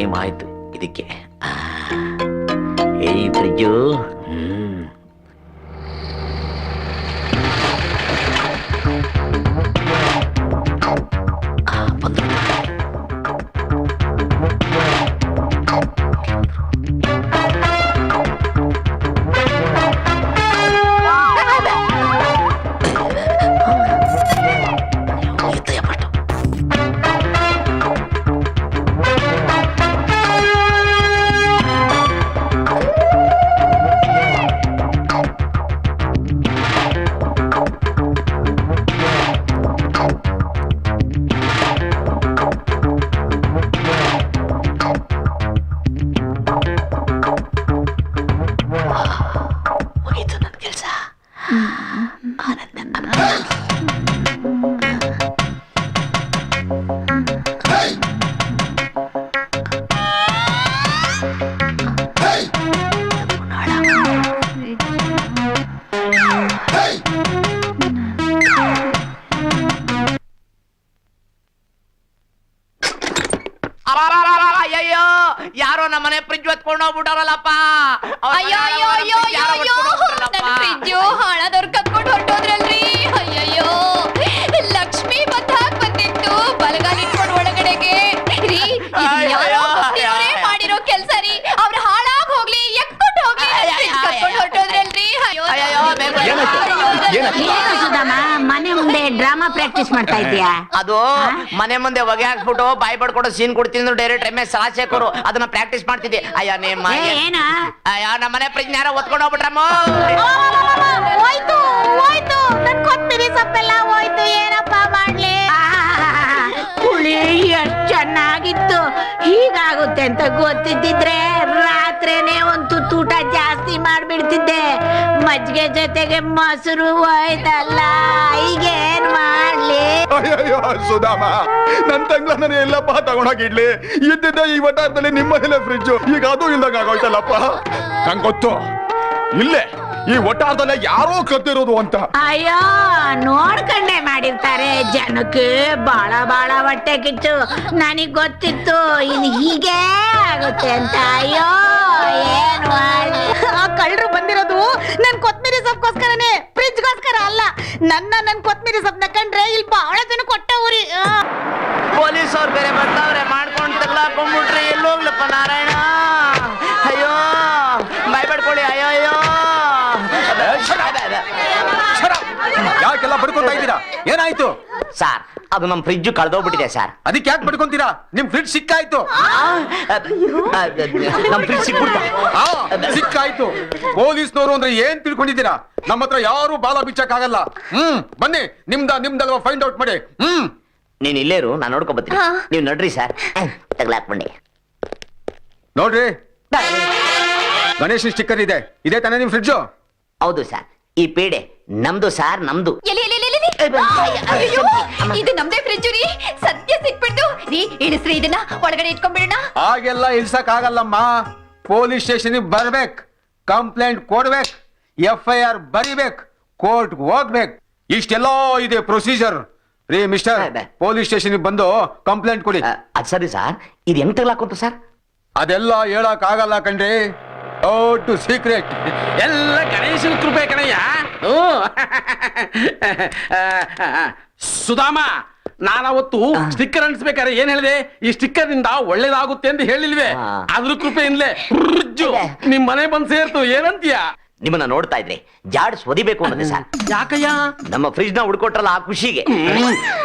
Time ಆಯ್ತು ಇದಕ್ಕೆ. ಏಯ್ ಫ್ರಿಜ್ಜು, ಬಂದ್ರು. ಯಾರೋ ನಮ್ಮನೆ ಫ್ರಿಜ್ ಹೊತ್ಕೊಂಡು ಹೋಗ್ಬಿಟ್ಟಾರಲ್ಲಪ್ಪ. ಫ್ರಿಜ್ಜು ಹಣದವ್ರು ಕತ್ಕೊಂಡು ಹೊರಟೋದ್ರಲ್ರಿ. ಅಯ್ಯಯ್ಯೋ, ಲಕ್ಷ್ಮಿ ಬಂದಾಕ್ ಬಂದಿತ್ತು ಬಲಗಾಲ ಇಟ್ಕೊಂಡು ಒಳಗಡೆಗೆ. ಮಾಡಿರೋ ಕೆಲ್ಸ ರೀ, ಅವ್ರ ಹಾಳಾಗ್ ಹೋಗ್ಲಿ ಎಕ್ಕೊಂಡು ಹೋಗ್ಲಿ ಕತ್ಕೊಂಡು ಹೊರಟೋದ್ರಲ್ರಿ. ಮನೆ ಮುಂದೆ ಡ್ರಾಮಾ ಪ್ರಾಕ್ಟೀಸ್ ಮಾಡ್ತಾ ಇದ್ಯಾ? ಅದು ಮನೆ ಮುಂದೆ ಹೊಗೆ ಹಾಕ್ಬಿಟ್ಟು ಬಾಯಿ ಬಡ್ಕೊಡೋ ಸೀನ್ ಕೊಡ್ತಿದ್ರು ಡೈರೆಕ್ಟ್ MS ರಾಜಶೇಖರ್, ಅದನ್ನ ಪ್ರಾಕ್ಟೀಸ್ ಮಾಡ್ತಿದ್ದೆ. ಅಯ್ಯ ನಿಮ್ಮ ಅಯ್ಯ ನಮ್ಮನೆ ಫ್ರಿಜ್ ಯಾರೋ ಒತ್ಕೊಂಡು ಹೋಗ್ಬಿಟ್ರಮ್ಮ. ಹೋಯ್ತು ಹೋಯ್ತು, ನನ್ ಕೊತ್ತಂಬರಿ ಸೊಪ್ಪೆಲ್ಲ ಹೋಯ್ತು, ಏನಪ್ಪ ಮಾಡ್ಲಿ? ಹುಳಿ ಎಷ್ಟ್ ಚೆನ್ನಾಗಿತ್ತು. ಹೀಗಾಗುತ್ತೆ ಅಂತ ಗೊತ್ತಿದ್ದಿದ್ರೆ ರಾತ್ರಿನೇ ಒಂದು ತುತ್ತೂಟ ಜಾಸ್ತಿ ಮಾಡ್ಬಿಡ್ತಿದ್ದೆ. ಮಜ್ಜಿಗೆ ಜೊತೆಗೆ ಮೊಸರು ಹೋಯ್ತಲ್ಲ, ಈಗೇನ್ ಮಾಡ್ಲಿ? ಅಯ್ಯೋ ಸುಧಾಮ, ನನ್ ತಂಗ್ಲ ನಾನು ಎಲ್ಲಪ್ಪ ತಗೊಂಡೋಗಿಡ್ಲಿ? ಇದ್ದಿದ್ದೆ ಈ ವಟಾರದಲ್ಲಿ ನಿಮ್ಮನೇಲೆ ಫ್ರಿಡ್ಜು, ಈಗ ಅದು ಇಲ್ದಂಗ ಆಗೋಯ್ತಲ್ಲಪ್ಪ. ನಂಗೆ ಗೊತ್ತು, ಇಲ್ಲೇ ಈ ಒಟ್ಟಾರದಲ್ಲೇ ಯಾರೋ ಕತ್ತಿರೋದು ಅಂತ. ಅಯ್ಯೋ, ನೋಡ್ಕೊಂಡೆ ಮಾಡಿರ್ತಾರೆ. ಜನಕ್ಕೆ ಬಾಳ ಬಾಳ ಹೊಟ್ಟೆ ಕಿಚ್ಚು. ನನಗ್ ಗೊತ್ತಿತ್ತು ಇನ್ ಹೀಗೆ ಆಗುತ್ತೆ ಅಂತ. ಅಯ್ಯೋ, ಏನ್ ಮಾಡಿ? ಆ ಕಳ್ಳರು ಬಂದಿರೋದು ನನ್ ಕೊತ್ಮಿರಿ ಸೊಪ್ಪಗೋಸ್ಕರನೇ, ಫ್ರಿಜ್ಗೋಸ್ಕರ ಅಲ್ಲ. ನನ್ ಕೊತ್ಮಿರಿ ಸೊಪ್ಪನ್ನ ಕಂಡ್ರೆ ಇಲ್ಲಿ ಬಹಳ ಜನ ಕೊಟ್ಟ ಊರಿ. ಪೊಲೀಸ್ ಅವ್ರು ಬೇರೆ ಬರ್ತಾವ್ರೆ, ಮಾಡ್ಕೊಂಡು ತಗ್ಲಾಕೊಂಡ್ಬಿಟ್ರೆ ಎಲ್ಲೋಗ್ಲಪ್ಪ ನಾರಾಯಣ. ಅಯ್ಯೋ ಬಾಯ್ ಬಡ್ಕೊಳ್ಳಿ. ಅಯ್ಯೋ ಅಯ್ಯೋ, ಯಾಕೆಲ್ಲ ಬಡ್ಕೊಂತಾ ಇದ್ದೀರಾ? ಏನಾಯ್ತು ಸಾರ್? ಅದು ನಮ್ ಫ್ರಿಜ್ ಕಳ್ದೋಗ್ಬಿಟ್ಟಿದೆ ಸರ್. ಅದಕ್ಕೆ ಯಾಕೆ ಬಡ್ಕೊಂತೀರಾ? ನಿಮ್ ಫ್ರಿಡ್ಜ್ ಸಿಕ್ಕಾಯ್ತು. ನಮ್ ಫ್ರಿಜ್ ಸಿಕ್ಕಾಯ್ತು. ಪೊಲೀಸ್ನವರು ಅಂದ್ರೆ ಏನ್ ತಿಳ್ಕೊಂಡಿದ್ದೀರಾ? ನಮ್ಮ ಹತ್ರ ಯಾರು ಬಾಲ ಬಿಚ್ಚಕ್ಕಾಗಲ್ಲ. ಬನ್ನಿ, ನಿಮ್ದಲ್ವಾ ಫೈಂಡ್ ಔಟ್ ಮಾಡಿ. ನೀನ್ ಇಲ್ಲೇರು, ನಾನು ನೋಡ್ಕೊ ಬರ್ತೀನಿ. ನೀವ್ ನೋಡ್ರಿ ಸರ್, ತಗ್ಲಾಕ್ಬಂಡಿ ನೋಡ್ರಿ. ಗಣೇಶ್ ಸ್ಟಿಕ್ಕರ್ ಇದೆ, ಇದೇ ತಾನೇ ನಿಮ್ ಫ್ರಿಡ್ಜು? ಹೌದು ಸರ್. ಈ ಪೇಡೆ ನಮ್ದು ಸಾರ್, ನಮ್ದು. ಇದು ನಮ್ದೇ ಫ್ರಿಜ್ ರೀ, ಸದ್ಯ ಸಿಕ್ಬಿಡ್ತು ರೀ. ಇಳಿಸ್ರಿ, ಇದನ್ನ ಒಳಗಡೆ ಇಟ್ಕೊಂಡ್ಬಿಡೋಣ. ಹಾಗೆಲ್ಲ ಇಳ್ಸಕ್ ಆಗಲ್ಲಮ್ಮ. ಪೊಲೀಸ್ ಸ್ಟೇಷನ್ ಬರ್ಬೇಕು, ಕಂಪ್ಲೇಂಟ್ ಕೊಡ್ಬೇಕು, FIR ಬರಿಬೇಕು, ಕೋರ್ಟ್ ಹೋಗ್ಬೇಕು. ಇಷ್ಟೆಲ್ಲ ಇದೆ ಪ್ರೊಸೀಜರ್ ರೀ. ಮಿಸ್ಟರ್, ಪೊಲೀಸ್ ಸ್ಟೇಷನ್ ಬಂದು ಕಂಪ್ಲೇಂಟ್ ಕೊಡಿ. ಅದ್ ಸರಿ ಸರ್, ಇದು ಹೆಂಗ್ ತಗ್ಲಾಕುಂಟು ಸರ್? ಅದೆಲ್ಲ ಹೇಳಕ್ ಆಗಲ್ಲ ಕಣ್ರಿ, ದೊಡ್ಡ ಸೀಕ್ರೆಟ್. ಎಲ್ಲ ಗಣೇಶನ ಕೃಪೆ ಕಣಯ್ಯ. ಸುಧಾಮ, ನಾನವತ್ತು ಸ್ಟಿಕ್ಕರ್ ಅಂಟಿಸ್ಬೇಕಾದ್ರೆ ಏನ್ ಹೇಳಿದೆ? ಈ ಸ್ಟಿಕ್ಕರ್ ನಿಂದ ಒಳ್ಳೇದಾಗುತ್ತೆ ಅಂತ ಹೇಳಿಲ್ವೇ? ಅದ್ರ ಕೃಪೆಯಿಂದಲೇ ನಿಮ್ ಮನೆ ಬಂದ್ ಸೇರ್ತು. ಏನಂತೀಯ? ನಿಮ್ಮನ್ನ ನೋಡ್ತಾ ಇದ್ರೆ ಜಾಡ್ಸ್ ಒದಿಬೇಕು ಅನ್ನೋದು ಸರ್. ಯಾಕಯ್ಯ? ನಮ್ಮ ಫ್ರಿಜ್ ನ ಹುಡ್ಕೊಟ್ರಲ್ಲ, ಆ ಖುಷಿಗೆ.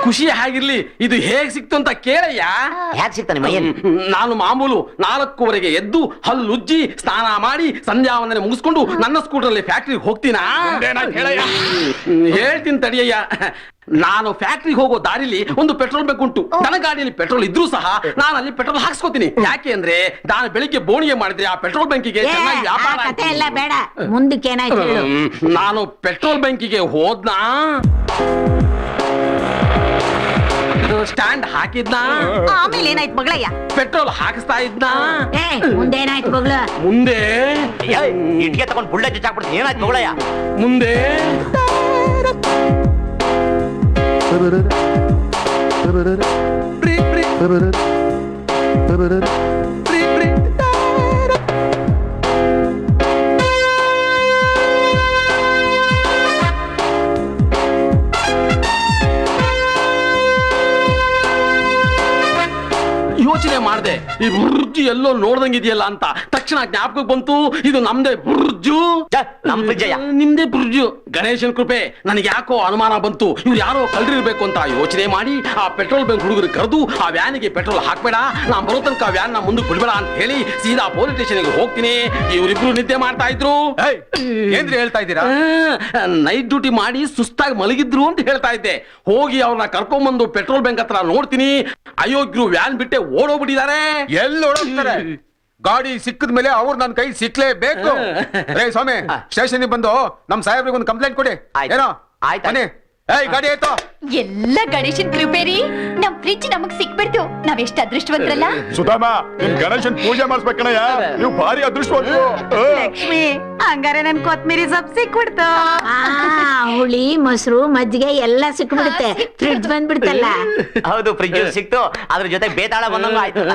ಖುಷಿ ಹೇಗಿರ್ಲಿ, ಇದು ಹೇಗ್ ಸಿಕ್ತು ಅಂತ ಕೇಳಯ್ಯ. ಹ್ಯಾಕ್ ಸಿಗ್ತಾನೆ ಮೈಯಲ್ಲಿ? ನಾನು ಮಾಮೂಲು 4:15 ಎದ್ದು ಹಲ್ಲುಜ್ಜಿ ಸ್ನಾನ ಮಾಡಿ ಸಂಧ್ಯಾವಂದನೆ ಮುಗಿಸ್ಕೊಂಡು ನನ್ನ ಸ್ಕೂಟರ್ಲ್ಲಿ ಫ್ಯಾಕ್ಟ್ರಿಗೆ ಹೋಗ್ತೀನಾ? ಹೇಳ್ತೀನಿ ತಡಿಯಯ್ಯ. ನಾನು ಫ್ಯಾಕ್ಟ್ರಿಗೆ ಹೋಗೋ ದಾರಿಲಿ ಒಂದು ಪೆಟ್ರೋಲ್ ಬಂಕ್ ಉಂಟು. ನನ್ನ ಗಾಡಿಯಲ್ಲಿ ಪೆಟ್ರೋಲ್ ಇದ್ರೂ ಸಹ ನಾನು ಅಲ್ಲಿ ಪೆಟ್ರೋಲ್ ಹಾಕ್ಸ್ಕೊತೀನಿ. ಯಾಕೆ ಅಂದ್ರೆ ನಾನು ಬೆಳಿಗ್ಗೆ ಬೋಣಿಗೆ ಮಾಡಿದ್ರೆ ಆ ಪೆಟ್ರೋಲ್ ಬಂಕಿಗೆ ಚೆನ್ನಾಗಿ ವ್ಯಾಪಾರ. ಎಲ್ಲ ಬೇಡ, ಮುಂದಕ್ಕೆ ಏನಾಯ್ತು? ನಾನು ಪೆಟ್ರೋಲ್ ಬಂಕಿಗೆ ಹೋದ್ನಾ, ಸ್ಟ್ಯಾಂಡ್ ಹಾಕಿದ್ನಾ, ಆಮೇಲೆ ಏನಾಯ್ತು ಮಗಳಯ್ಯ? ಪೆಟ್ರೋಲ್ ಹಾಕಿಸ್ತಾ ಇದ್ನಾ, ಮುಂದೇನಾಯ್ತು ಮಗಳ? ಮುಂದೆ ಇಟ್ಗೆ ತಗೊಂಡು ಬುಳ್ಳೆ ಚುಚ್ಚಾಕ್ಬಿಡ್ತೀನಿ. ಏನಾಯ್ತು ಮಗಳಯ್ಯ? ಮುಂದೆ ಯೋಚನೆ ಮಾಡಿದೆ ಈ ಬುರ್ಜು ಎಲ್ಲೋ ನೋಡ್ದಂಗಿದೆಯಲ್ಲ ಅಂತ ತಕ್ಷಣ ಜ್ಞಾಪಕಕ್ಕೆ ಬಂತು ಇದು ನಮ್ದೇ ಬುರ್ಜು. ನಮ್ ವಿಜಯ. ನಿಮ್ದೇ ಬುರ್ಜು. ಗಣೇಶನ್ ಕೃಪೆ ನನಗೆ ಯಾಕೋ ಅನುಮಾನ ಬಂತು ಇವ್ರು ಯಾರೋ ಕಳ್ರಿರ್ಬೇಕು ಅಂತ ಯೋಚನೆ ಮಾಡಿ ಆ ಪೆಟ್ರೋಲ್ ಬಂಕ್ ಹುಡುಗರು ಕರೆದು ಆ ವ್ಯಾನಿಗೆ ಪೆಟ್ರೋಲ್ ಹಾಕ್ಬೇಡ, ನಾನ್ ಬರೋ ತನಕ ವ್ಯಾನ್ ನ ಮುಂದಕ್ಕೆ ಬಿಡ್ಬೇಡ ಅಂತ ಹೇಳಿ ಸೀದಾ ಪೊಲೀಸ್ ಸ್ಟೇಷನ್ಗೆ ಹೋಗ್ತೀನಿ. ಇವರಿಬ್ರು ನಿದ್ದೆ ಮಾಡ್ತಾ ಇದ್ರು. ಏನ್ರಿ ಹೇಳ್ತಾ ಇದ್ದೀರಾ? ನೈಟ್ ಡ್ಯೂಟಿ ಮಾಡಿ ಸುಸ್ತಾಗಿ ಮಲಗಿದ್ರು ಅಂತ ಹೇಳ್ತಾ ಇದ್ದೆ. ಹೋಗಿ ಅವ್ರನ್ನ ಕರ್ಕೊಂಡ್ಬಂದು ಪೆಟ್ರೋಲ್ ಬಂಕ್ ಹತ್ರ ನೋಡ್ತೀನಿ, ಅಯೋಗ್ಯರು ವ್ಯಾನ್ ಬಿಟ್ಟೆ ಓಡೋಗ್ಬಿಟ್ಟಿದ್ದಾರೆ. ಎಲ್ಲಿ ಓಡೋಗ್ತಾರೆ? ಗಾಡಿ ಸಿಕ್ಕದ ಮೇಲೆ ಅವ್ರು ನನ್ನ ಕೈ ಸಿಕ್ಲೇಬೇಕು. ರೇ ಸ್ವಾಮಿ, ಸ್ಟೇಷನ್ ಬಂದು ನಮ್ ಸಾಹೇಬ್ರಿಗೆ ಒಂದು ಕಂಪ್ಲೇಂಟ್ ಕೊಡಿ. ಏನೋ ಆಯ್ತು. ಏಯ್ ಗಾಡಿ ಆಯ್ತು. ಎಲ್ಲ ಗಣೇಶನ್ ಕೃಪೆ ರೀ. ನಮ್ ಫ್ರಿಡ್ಜ್ ನಮಗ್ ಸಿಕ್ಬಿಡ್ತು. ನಾವೆಷ್ಟು ಅದೃಷ್ಟವಂತರಲ್ಲ. ಸುಧಾಮ, ನಿಮ್ ಗಣೇಶನ್ ಪೂಜೆ ಮಾಡಿಸ್ಬೇಕಣಯ್ಯ, ನೀವು ಭಾರಿ ಅದೃಷ್ಟವಂತರು. ಲಕ್ಷ್ಮಿ, ಹಂಗಾರೆ ನನ್ ಕೊತ್ಮಿರಿ ಸೊಪ್ಪು ಸಿಕ್ಬಿಡ್ತು. ಹುಳಿ ಮೊಸರು ಮಜ್ಜಿಗೆ ಎಲ್ಲ ಸಿಕ್ಬಿಡುತ್ತೆ. ಫ್ರಿಡ್ಜ್ ಬಂದ್ಬಿಡ್ತಲ್ಲ. ಹೌದು, ಫ್ರಿಡ್ಜ್ ಸಿಕ್ತು, ಅದ್ರ ಜೊತೆ ಬೇತಾಳ ಬಂದಂಗ ಆಯ್ತು.